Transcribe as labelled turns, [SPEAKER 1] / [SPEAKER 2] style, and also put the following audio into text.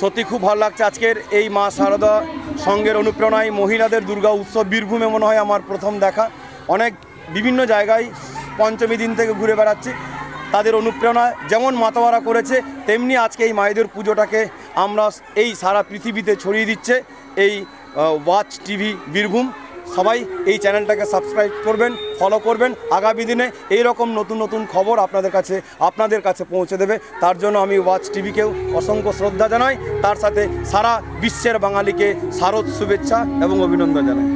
[SPEAKER 1] সত্যি খুব ভালো লাগছে আজকের এই মা শারদা সঙ্গের অনুপ্রেরণায় মহিলাদের দুর্গা উৎসব বীরভূমে মনে হয় আমার প্রথম দেখা। অনেক বিভিন্ন জায়গায় পঞ্চমী দিন থেকে ঘুরে বেড়াচ্ছি, তাদের অনুপ্রেরণা যেমন মাতাওয়ারা করেছে তেমনি আজকে এই মায়েদের পুজোটাকে আমরা এই সারা পৃথিবীতে ছড়িয়ে দিচ্ছে এই ওয়াচ টিভি বীরভূম। সবাই এই চ্যানেলটাকে সাবস্ক্রাইব করবেন, ফলো করবেন। আগামী দিনে এই রকম নতুন নতুন খবর আপনাদের কাছে পৌঁছে দেবে। তার জন্য আমি ওয়াচ টিভিকেও অসংখ্য শ্রদ্ধা জানাই, তার সাথে সারা বিশ্বের বাঙালিকে শারদ শুভেচ্ছা এবং অভিনন্দন জানাই।